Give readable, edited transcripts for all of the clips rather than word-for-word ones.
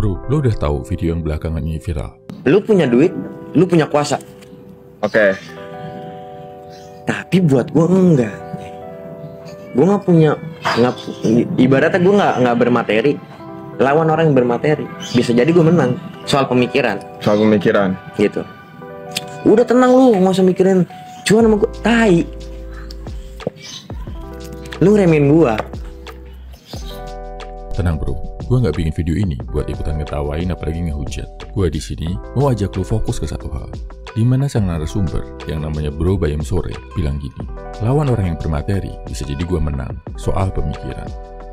Bro, lo udah tahu video yang belakangan ini viral? Lu punya duit, lu punya kuasa. Oke. Tapi buat gue enggak. Gue nggak punya, ibaratnya gue nggak bermateri. Lawan orang yang bermateri, bisa jadi gue menang. Soal pemikiran. Gitu. Udah tenang lu, nggak usah mikirin cuan sama gue. Tai. Lu remehin gue. Tenang bro, gue nggak bikin video ini buat ikutan ngetawain apalagi ngehujat. Gue di sini mau ajak lu fokus ke satu hal, di mana sang narasumber yang namanya Bro Bayam Sore bilang gini, lawan orang yang bermateri bisa jadi gue menang soal pemikiran.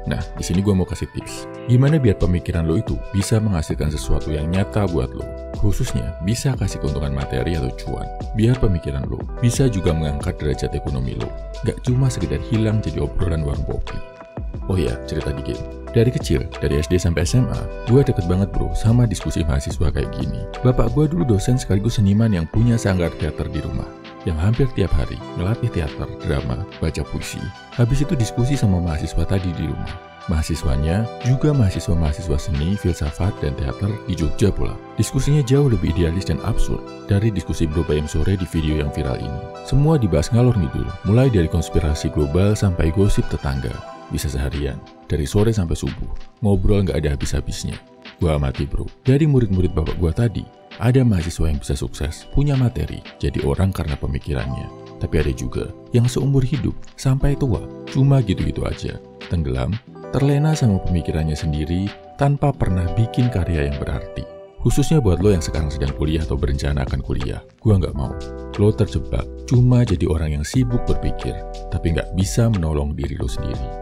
Nah, di sini gue mau kasih tips, gimana biar pemikiran lo itu bisa menghasilkan sesuatu yang nyata buat lo, khususnya bisa kasih keuntungan materi atau cuan, biar pemikiran lo bisa juga mengangkat derajat ekonomi lo, gak cuma sekedar hilang jadi obrolan warung kopi. Oh iya, cerita dikit. Dari kecil, dari SD sampai SMA, gue deket banget bro sama diskusi mahasiswa kayak gini. Bapak gue dulu dosen sekaligus seniman yang punya sanggar teater di rumah, yang hampir tiap hari ngelatih teater, drama, baca puisi. Habis itu diskusi sama mahasiswa tadi di rumah. Mahasiswanya juga mahasiswa-mahasiswa seni, filsafat, dan teater di Jogja pula. Diskusinya jauh lebih idealis dan absurd dari diskusi Bro Bayam Sore di video yang viral ini. Semua dibahas ngalor ngidul, mulai dari konspirasi global sampai gosip tetangga. Bisa seharian, dari sore sampai subuh, ngobrol nggak ada habis-habisnya. Gua amati bro, dari murid-murid bapak gua tadi, ada mahasiswa yang bisa sukses, punya materi, jadi orang karena pemikirannya. Tapi ada juga yang seumur hidup, sampai tua, cuma gitu-gitu aja. Tenggelam, terlena sama pemikirannya sendiri, tanpa pernah bikin karya yang berarti. Khususnya buat lo yang sekarang sedang kuliah atau berencana akan kuliah, gua nggak mau. Lo terjebak, cuma jadi orang yang sibuk berpikir, tapi nggak bisa menolong diri lo sendiri.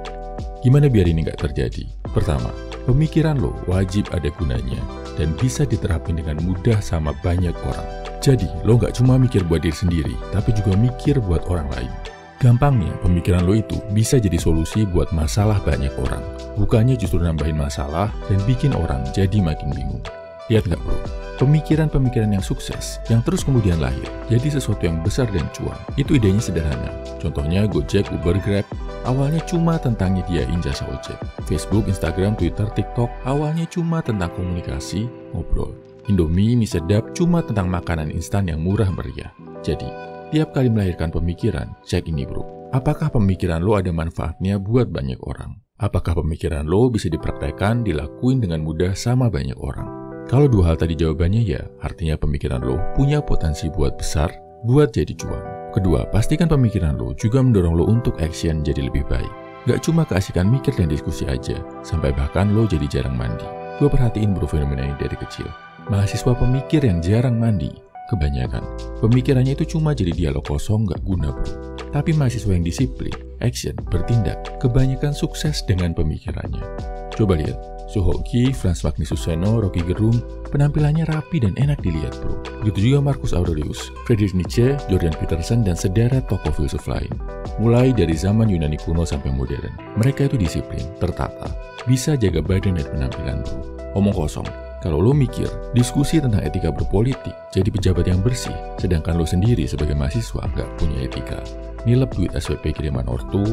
Gimana biar ini nggak terjadi? Pertama, pemikiran lo wajib ada gunanya dan bisa diterapin dengan mudah sama banyak orang. Jadi, lo nggak cuma mikir buat diri sendiri, tapi juga mikir buat orang lain. Gampangnya, pemikiran lo itu bisa jadi solusi buat masalah banyak orang. Bukannya justru nambahin masalah dan bikin orang jadi makin bingung. Lihat nggak bro? Pemikiran-pemikiran yang sukses, yang terus kemudian lahir, jadi sesuatu yang besar dan cuan. Itu idenya sederhana. Contohnya Gojek, Uber, Grab, awalnya cuma tentang nyediain jasa ojek. Facebook, Instagram, Twitter, TikTok, awalnya cuma tentang komunikasi, ngobrol. Indomie, mie sedap, cuma tentang makanan instan yang murah meriah. Jadi, tiap kali melahirkan pemikiran, cek ini bro. Apakah pemikiran lo ada manfaatnya buat banyak orang? Apakah pemikiran lo bisa dipraktekkan, dilakuin dengan mudah sama banyak orang? Kalau dua hal tadi jawabannya ya, artinya pemikiran lo punya potensi buat besar, buat jadi cuan. Kedua, pastikan pemikiran lo juga mendorong lo untuk action jadi lebih baik. Gak cuma keasikan mikir dan diskusi aja, sampai bahkan lo jadi jarang mandi. Gue perhatiin bro fenomena ini dari kecil. Mahasiswa pemikir yang jarang mandi, kebanyakan pemikirannya itu cuma jadi dialog kosong gak guna bro. Tapi mahasiswa yang disiplin, action, bertindak, kebanyakan sukses dengan pemikirannya. Coba lihat, Sohoki, Frans Magnisuseno, Rocky Gerung, penampilannya rapi dan enak dilihat bro. Begitu juga Marcus Aurelius, Friedrich Nietzsche, Jordan Peterson, dan sederet tokoh filsuf lain. Mulai dari zaman Yunani kuno sampai modern, mereka itu disiplin, tertata, bisa jaga badan dan penampilan bro. Omong kosong, kalau lo mikir, diskusi tentang etika berpolitik, jadi pejabat yang bersih, sedangkan lo sendiri sebagai mahasiswa nggak punya etika. Nilep duit SPP kiriman ortu,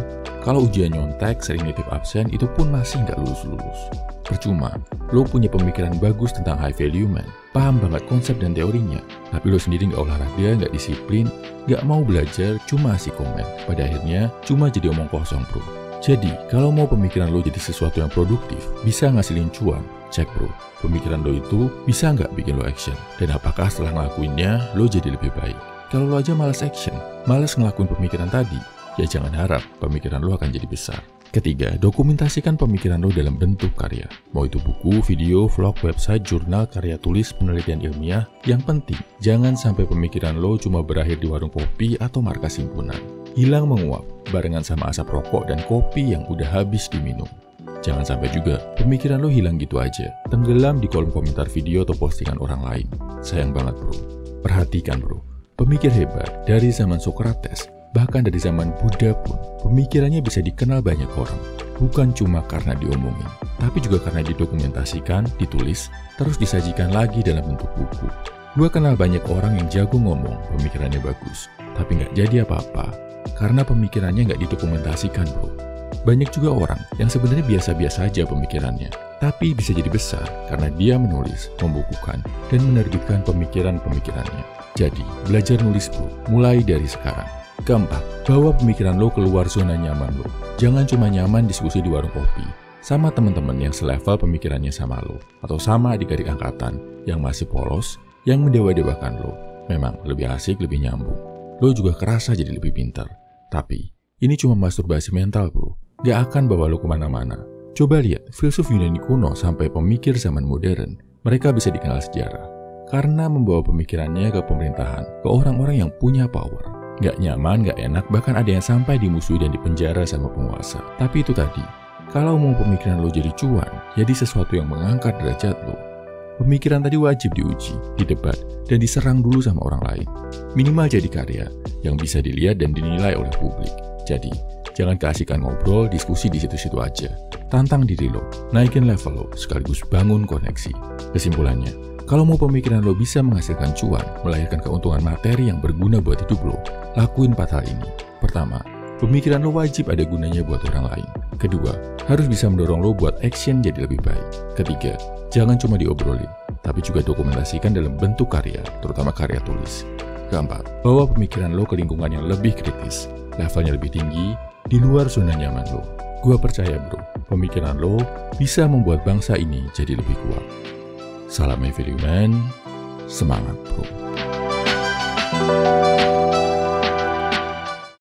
kalau ujian nyontek, sering nitip absen, itu pun masih nggak lulus-lulus. Percuma, lo punya pemikiran bagus tentang high value man, paham banget konsep dan teorinya, tapi lo sendiri nggak olahraga, nggak disiplin, nggak mau belajar, cuma asik komen. Pada akhirnya, cuma jadi omong kosong bro. Jadi, kalau mau pemikiran lo jadi sesuatu yang produktif, bisa ngasilin cuan, cek bro, pemikiran lo itu bisa nggak bikin lo action? Dan apakah setelah ngelakuinnya, lo jadi lebih baik? Kalau lo aja malas action, malas ngelakuin pemikiran tadi, ya jangan harap pemikiran lo akan jadi besar. Ketiga, dokumentasikan pemikiran lo dalam bentuk karya. Mau itu buku, video, vlog, website, jurnal, karya tulis, penelitian ilmiah. Yang penting, jangan sampai pemikiran lo cuma berakhir di warung kopi atau markas simpunan. Hilang menguap, barengan sama asap rokok dan kopi yang udah habis diminum. Jangan sampai juga pemikiran lo hilang gitu aja, tenggelam di kolom komentar video atau postingan orang lain. Sayang banget bro. Perhatikan bro, pemikir hebat dari zaman Socrates, bahkan dari zaman Buddha pun, pemikirannya bisa dikenal banyak orang. Bukan cuma karena diomongin, tapi juga karena didokumentasikan, ditulis, terus disajikan lagi dalam bentuk buku. Gue kenal banyak orang yang jago ngomong, pemikirannya bagus, tapi nggak jadi apa-apa, karena pemikirannya nggak didokumentasikan bro. Banyak juga orang yang sebenarnya biasa-biasa aja pemikirannya, tapi bisa jadi besar karena dia menulis, membukukan, dan menerbitkan pemikiran-pemikirannya. Jadi, belajar nulis bro, mulai dari sekarang. Keempat, bawa pemikiran lo keluar zona nyaman lo. Jangan cuma nyaman diskusi di warung kopi sama teman-teman yang selevel pemikirannya sama lo, atau sama adik-adik angkatan yang masih polos, yang mendewa-dewakan lo. Memang lebih asik, lebih nyambung. Lo juga kerasa jadi lebih pintar. Tapi, ini cuma masturbasi mental bro, gak akan bawa lo kemana-mana. Coba lihat, filsuf Yunani kuno sampai pemikir zaman modern, mereka bisa dikenal sejarah karena membawa pemikirannya ke pemerintahan, ke orang-orang yang punya power. Gak nyaman, gak enak, bahkan ada yang sampai dimusuhi dan dipenjara sama penguasa. Tapi itu tadi, kalau mau pemikiran lo jadi cuan, jadi sesuatu yang mengangkat derajat lo, pemikiran tadi wajib diuji, didebat, dan diserang dulu sama orang lain. Minimal jadi karya yang bisa dilihat dan dinilai oleh publik. Jadi, jangan keasikan ngobrol, diskusi di situ-situ aja. Tantang diri lo, naikin level lo, sekaligus bangun koneksi. Kesimpulannya, kalau mau pemikiran lo bisa menghasilkan cuan, melahirkan keuntungan materi yang berguna buat hidup lo, lakuin 4 hal ini. Pertama, pemikiran lo wajib ada gunanya buat orang lain. Kedua, harus bisa mendorong lo buat action jadi lebih baik. Ketiga, jangan cuma diobrolin, tapi juga dokumentasikan dalam bentuk karya, terutama karya tulis. Keempat, bawa pemikiran lo ke lingkungan yang lebih kritis, levelnya lebih tinggi, di luar zona nyaman lo. Gua percaya bro, pemikiran lo bisa membuat bangsa ini jadi lebih kuat. Salam Everyman, semangat bro.